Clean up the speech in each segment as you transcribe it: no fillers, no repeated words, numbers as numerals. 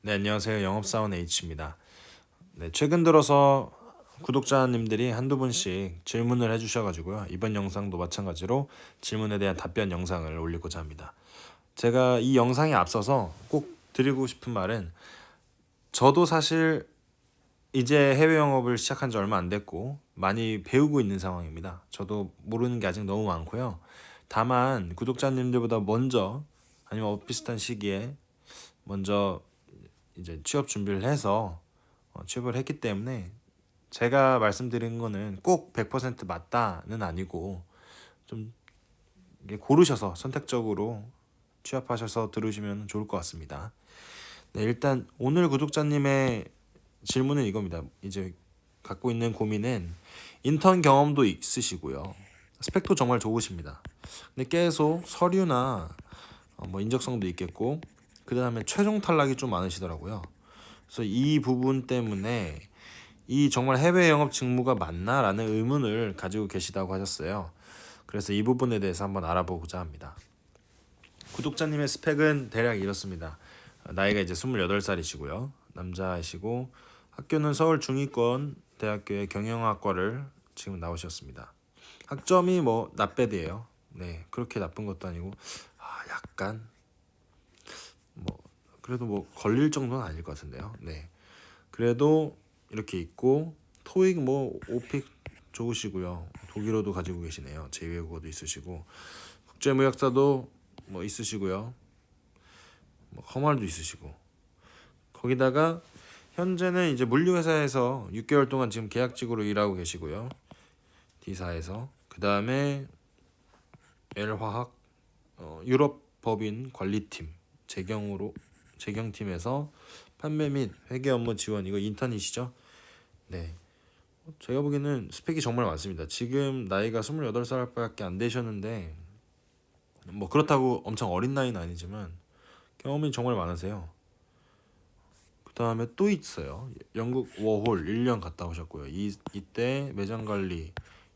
네, 안녕하세요. 영업사원 H입니다. 네, 최근 들어서 구독자님들이 한두 분씩 질문을 해주셔가지고요. 이번 영상도 마찬가지로 질문에 대한 답변 영상을 올리고자 합니다. 제가 이 영상에 앞서서 꼭 드리고 싶은 말은 저도 사실 이제 해외 영업을 시작한 지 얼마 안 됐고 많이 배우고 있는 상황입니다. 저도 모르는 게 아직 너무 많고요. 다만 구독자님들보다 먼저 아니면 비슷한 시기에 먼저 이제 취업 준비를 해서 취업을 했기 때문에 제가 말씀드린 거는 꼭 100% 맞다는 아니고 좀 이게 고르셔서 선택적으로 취업하셔서 들으시면 좋을 것 같습니다. 네, 일단 오늘 구독자님의 질문은 이겁니다. 이제 갖고 있는 고민은 인턴 경험도 있으시고요. 스펙도 정말 좋으십니다. 근데 계속 서류나 뭐 인적성도 있겠고 그 다음에 최종 탈락이 좀 많으시더라고요. 그래서 이 부분 때문에 이 정말 해외 영업 직무가 맞나라는 의문을 가지고 계시다고 하셨어요. 그래서 이 부분에 대해서 한번 알아보고자 합니다. 구독자님의 스펙은 대략 이렇습니다. 나이가 이제 28살이시고요. 남자이시고 학교는 서울 중위권 대학교의 경영학과를 지금 나오셨습니다. 학점이 뭐 not bad이에요. 네, 그렇게 나쁜 것도 아니고 약간 뭐 그래도 뭐 걸릴 정도는 아닐 것 같은데요. 네. 그래도 이렇게 있고 토익 뭐 5픽 좋으시고요. 독일어도 가지고 계시네요. 제2외국어도 있으시고 국제무역사도 뭐 있으시고요. 뭐 컴활도 있으시고 거기다가 현재는 이제 물류회사에서 6개월 동안 지금 계약직으로 일하고 계시고요. D사에서 그 다음에 L화학 유럽 법인 관리팀 재경팀에서 판매 및 회계 업무 지원 이거 인턴이시죠? 네. 제가 보기에는 스펙이 정말 많습니다. 지금 나이가 28살밖에 안 되셨는데 뭐 그렇다고 엄청 어린 나이는 아니지만 경험이 정말 많으세요. 그 다음에 또 있어요. 영국 워홀 1년 갔다 오셨고요. 이때 매장 관리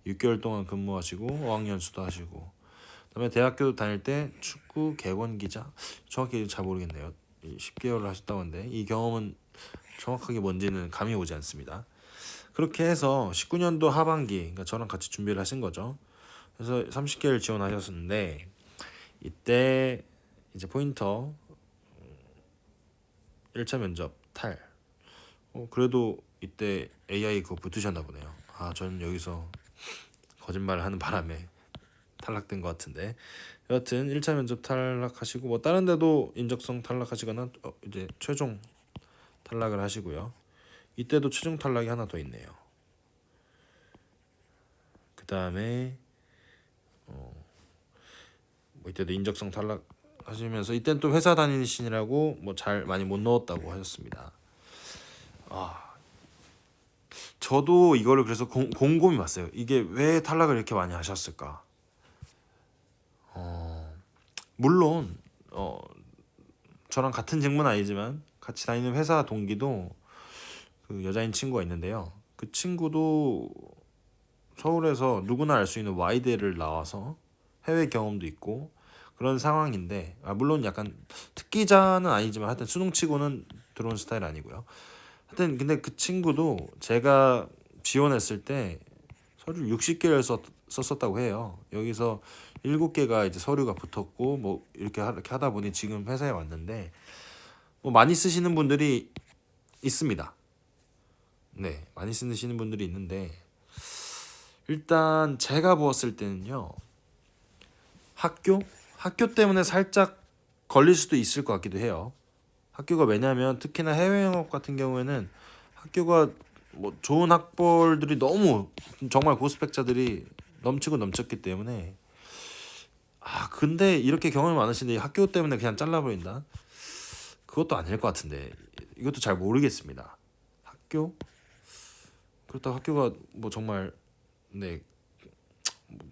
6개월 동안 근무하시고 어학연수도 하시고 그다음에 대학교 다닐 때 축구 객원 기자 정확히 잘 모르겠네요. 10개월을 하셨다고 하는데 이 경험은 정확하게 뭔지는 감이 오지 않습니다. 그렇게 해서 19년도 하반기, 그러니까 저랑 같이 준비를 하신 거죠. 그래서 30개를 지원하셨는데 이때 이제 포인터 1차 면접 탈. 그래도 이때 AI 그거 붙으셨나 보네요. 저는 여기서 거짓말을 하는 바람에 탈락된 것 같은데. 여하튼 1차 면접 탈락하시고 뭐 다른 데도 인적성 탈락하시거나 이제 최종 탈락을 하시고요. 이때도 최종 탈락이 하나 더 있네요. 그 다음에 뭐 이때도 인적성 탈락하시면서 이때는 또 회사 다니시느라고 뭐 잘 많이 못 넣었다고 하셨습니다. 저도 이거를 그래서 곰곰이 봤어요. 이게 왜 탈락을 이렇게 많이 하셨을까? 물론 저랑 같은 직무는 아니지만 같이 다니는 회사 동기도 그 여자인 친구가 있는데요. 그 친구도 서울에서 누구나 알 수 있는 Y대를 나와서 해외 경험도 있고 그런 상황인데 물론 약간 특기자는 아니지만 하여튼 수능치고는 들어온 스타일 아니고요. 하여튼 근데 그 친구도 제가 지원했을 때 서류 60개를 썼었다고 해요. 여기서 7개가 이제 서류가 붙었고 뭐 이렇게 하다 보니 지금 회사에 왔는데 뭐 많이 쓰시는 분들이 있습니다. 네, 많이 쓰시는 분들이 있는데 일단 제가 보았을 때는요. 학교 때문에 살짝 걸릴 수도 있을 것 같기도 해요. 학교가 왜냐면 특히나 해외 영업 같은 경우에는 학교가 뭐 좋은 학벌들이 너무 정말 고스펙자들이 넘치고 넘쳤기 때문에 근데 이렇게 경험이 많으신데 학교 때문에 그냥 잘라버린다? 그것도 아닐 것 같은데 이것도 잘 모르겠습니다. 학교? 그렇다고 학교가 뭐 정말 네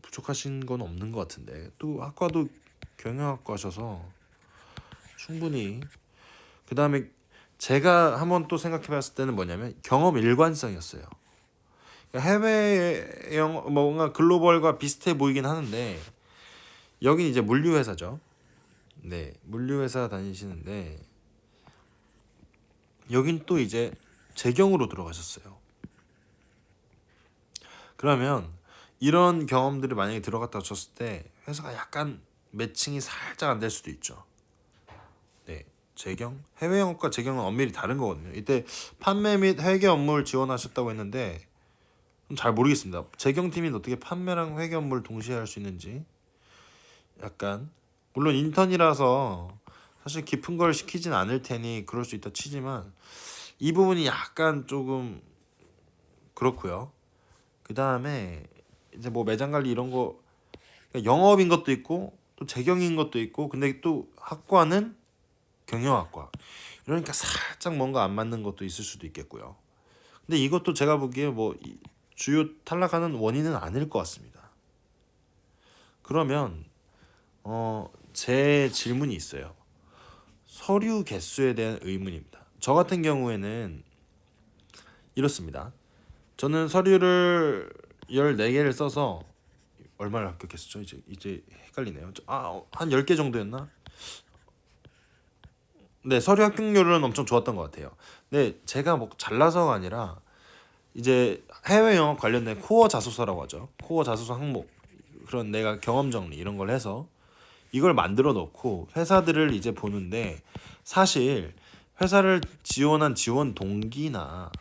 부족하신 건 없는 것 같은데 또 학과도 경영학과셔서 충분히 그 다음에 제가 한번 또 생각해봤을 때는 뭐냐면 경험 일관성이었어요. 그러니까 해외 뭔가 글로벌과 비슷해 보이긴 하는데 여긴 이제 물류회사죠. 네, 물류회사 다니시는데 여긴 또 이제 재경으로 들어가셨어요. 그러면 이런 경험들이 만약에 들어갔다 쳤을 때 회사가 약간 매칭이 살짝 안 될 수도 있죠. 네, 재경 해외 영업과 재경은 엄밀히 다른 거거든요. 이때 판매 및 회계 업무를 지원하셨다고 했는데 잘 모르겠습니다. 재경팀이 어떻게 판매랑 회계 업무를 동시에 할 수 있는지. 약간 물론 인턴이라서 사실 깊은 걸 시키진 않을 테니 그럴 수 있다 치지만 이 부분이 약간 조금 그렇고요. 그 다음에 이제 뭐 매장 관리 이런 거, 그러니까 영업인 것도 있고 또 재경인 것도 있고, 근데 또 학과는 경영학과, 이러니까 살짝 뭔가 안 맞는 것도 있을 수도 있겠고요. 근데 이것도 제가 보기에 뭐 주요 탈락하는 원인은 아닐 것 같습니다. 그러면 제 질문이 있어요. 서류 개수에 대한 의문입니다. 저 같은 경우에는 이렇습니다. 저는 서류를 14개를 써서 얼마를 합격했었죠? 이제 헷갈리네요. 한 10개 정도였나? 네, 서류 합격률은 엄청 좋았던 것 같아요. 근데 제가 뭐 잘나서가 아니라 이제 해외 영업 관련된 코어 자소서라고 하죠. 코어 자소서 항목, 그런 내가 경험 정리 이런 걸 해서 이걸 만들어 놓고 회사들을 이제 보는데, 사실 회사를 지원한 지원 동기나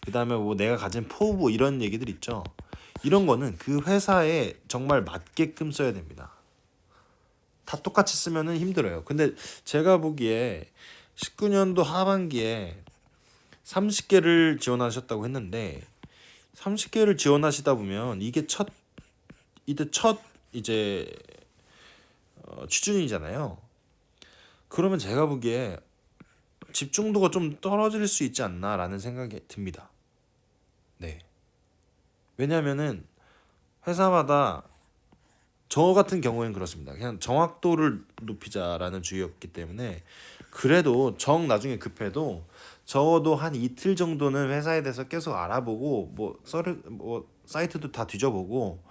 그다음에 뭐 내가 가진 포부 이런 얘기들 있죠. 이런 거는 그 회사에 정말 맞게끔 써야 됩니다. 다 똑같이 쓰면은 힘들어요. 근데 제가 보기에 19년도 하반기에 30개를 지원하셨다고 했는데 30개를 지원하시다 보면 이게 이때 첫 이제 취준이잖아요. 그러면 제가 보기에 집중도가 좀 떨어질 수 있지 않나라는 생각이 듭니다. 네. 왜냐면은 회사마다, 저 같은 경우에는 그렇습니다. 그냥 정확도를 높이자라는 주의였기 때문에 그래도 나중에 급해도 적어도 한 이틀 정도는 회사에 대해서 계속 알아보고 뭐 사이트도 다 뒤져보고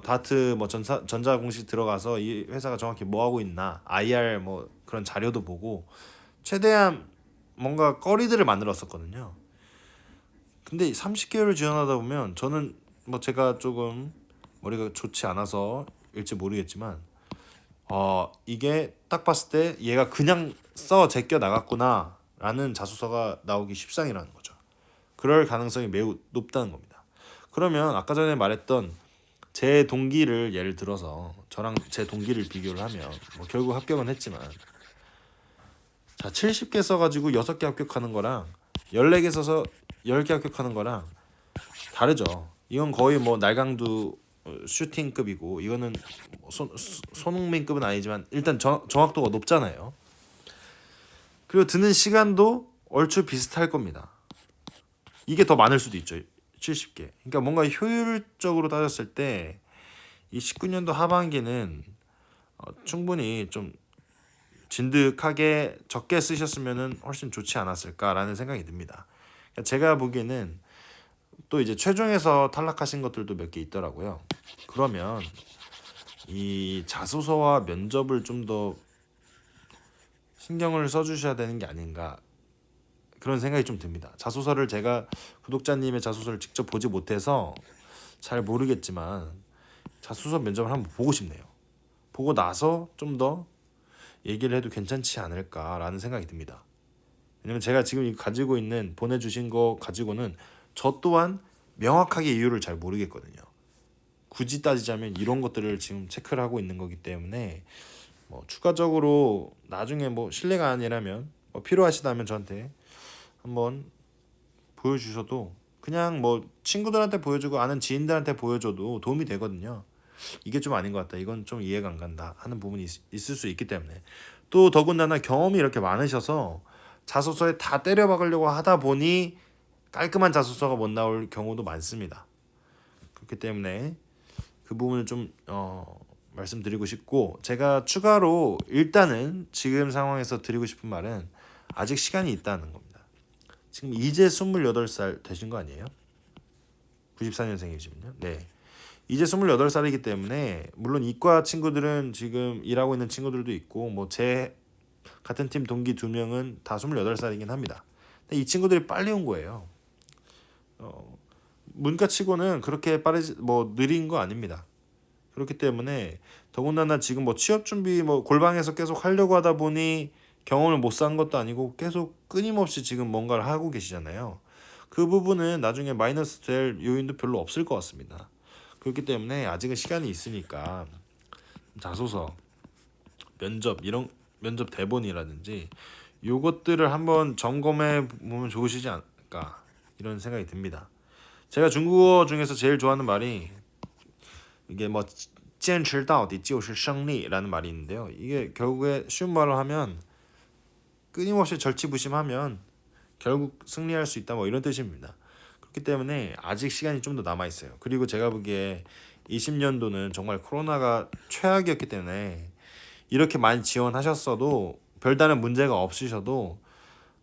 다트 뭐 전자공식 들어가서 이 회사가 정확히 뭐 하고 있나 IR 뭐 그런 자료도 보고 최대한 뭔가 거리들을 만들었었거든요. 근데 30개월을 지원하다 보면 저는 뭐 제가 조금 머리가 좋지 않아서 일지 모르겠지만 이게 딱 봤을 때 얘가 그냥 써 제껴 나갔구나 라는 자소서가 나오기 십상이라는 거죠. 그럴 가능성이 매우 높다는 겁니다. 그러면 아까 전에 말했던 제 동기를 예를 들어서 저랑 제 동기를 비교를 하면 뭐 결국 합격은 했지만, 자 70개 써가지고 6개 합격하는 거랑 14개 써서 10개 합격하는 거랑 다르죠. 이건 거의 뭐 날강도 슈팅급이고, 이거는 뭐 손흥민급은 아니지만 일단 정확도가 높잖아요. 그리고 드는 시간도 얼추 비슷할 겁니다. 이게 더 많을 수도 있죠. 70개. 그러니까 뭔가 효율적으로 따졌을 때 이 19년도 하반기는 충분히 좀 진득하게 적게 쓰셨으면 훨씬 좋지 않았을까라는 생각이 듭니다. 그러니까 제가 보기에는 또 이제 최종에서 탈락하신 것들도 몇 개 있더라고요. 그러면 이 자소서와 면접을 좀 더 신경을 써주셔야 되는 게 아닌가, 그런 생각이 좀 듭니다. 자소서를 제가 구독자님의 자소서를 직접 보지 못해서 잘 모르겠지만 자소서 면접을 한번 보고 싶네요. 보고 나서 좀 더 얘기를 해도 괜찮지 않을까라는 생각이 듭니다. 왜냐면 제가 지금 가지고 있는 보내주신 거 가지고는 저 또한 명확하게 이유를 잘 모르겠거든요. 굳이 따지자면 이런 것들을 지금 체크를 하고 있는 거기 때문에 뭐 추가적으로 나중에 뭐 실례가 아니라면 뭐 필요하시다면 저한테 한번 보여주셔도, 그냥 뭐 친구들한테 보여주고 아는 지인들한테 보여줘도 도움이 되거든요. 이게 좀 아닌 것 같다, 이건 좀 이해가 안 간다 하는 부분이 있을 수 있기 때문에, 또 더군다나 경험이 이렇게 많으셔서 자소서에 다 때려 박으려고 하다 보니 깔끔한 자소서가 못 나올 경우도 많습니다. 그렇기 때문에 그 부분을 좀 말씀드리고 싶고, 제가 추가로 일단은 지금 상황에서 드리고 싶은 말은 아직 시간이 있다는 겁니다. 지금 이제 28살 되신 거 아니에요? 94년생이시면요. 네. 이제 28살이기 때문에 물론 이과 친구들은 지금 일하고 있는 친구들도 있고 뭐 제 같은 팀 동기 2명은 다 28살이긴 합니다. 근데 이 친구들이 빨리 온 거예요. 문과치고는 그렇게 빠르지 뭐 느린 거 아닙니다. 그렇기 때문에 더군다나 지금 뭐 취업 준비 뭐 골방에서 계속 하려고 하다 보니 경험을 못 쌓은 것도 아니고 계속 끊임없이 지금 뭔가를 하고 계시잖아요. 그 부분은 나중에 마이너스 될 요인도 별로 없을 것 같습니다. 그렇기 때문에 아직은 시간이 있으니까 자소서, 면접 이런 면접 대본이라든지 요것들을 한번 점검해 보면 좋으시지 않을까 이런 생각이 듭니다. 제가 중국어 중에서 제일 좋아하는 말이 이게 뭐 坚持到底就是胜利라는 말이 있는데요. 이게 결국에 쉬운 말로 하면 끊임없이 절치부심하면 결국 승리할 수 있다 뭐 이런 뜻입니다. 그렇기 때문에 아직 시간이 좀 더 남아 있어요. 그리고 제가 보기에 20년도는 정말 코로나가 최악이었기 때문에 이렇게 많이 지원하셨어도 별다른 문제가 없으셔도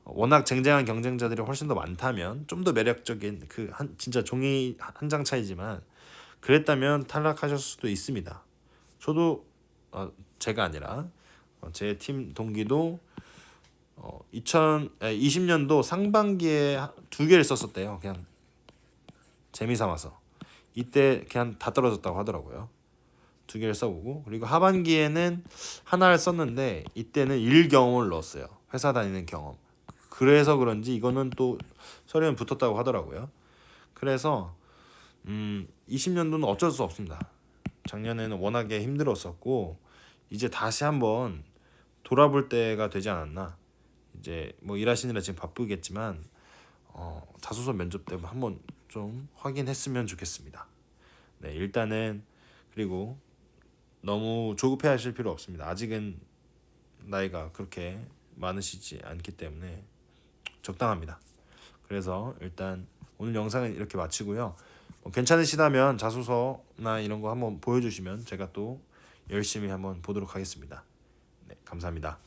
워낙 쟁쟁한 경쟁자들이 훨씬 더 많다면 좀 더 매력적인 그 한 진짜 종이 한 장 차이지만 그랬다면 탈락하셨을 수도 있습니다. 저도 제가 아니라 제 팀 동기도 2020년도 상반기에 2개를 썼었대요. 그냥 재미삼아서 이때 그냥 다 떨어졌다고 하더라고요. 2개를 써보고 그리고 하반기에는 하나를 썼는데 이때는 일 경험을 넣었어요. 회사 다니는 경험. 그래서 그런지 이거는 또 서류에 붙었다고 하더라고요. 그래서 20년도는 어쩔 수 없습니다. 작년에는 워낙에 힘들었었고 이제 다시 한번 돌아볼 때가 되지 않았나. 이제 뭐 일하시느라 지금 바쁘겠지만 자소서 면접 때 한번 좀 확인했으면 좋겠습니다. 네, 일단은 그리고 너무 조급해하실 필요 없습니다. 아직은 나이가 그렇게 많으시지 않기 때문에 적당합니다. 그래서 일단 오늘 영상은 이렇게 마치고요. 괜찮으시다면 자소서나 이런 거 한번 보여주시면 제가 또 열심히 한번 보도록 하겠습니다. 네, 감사합니다.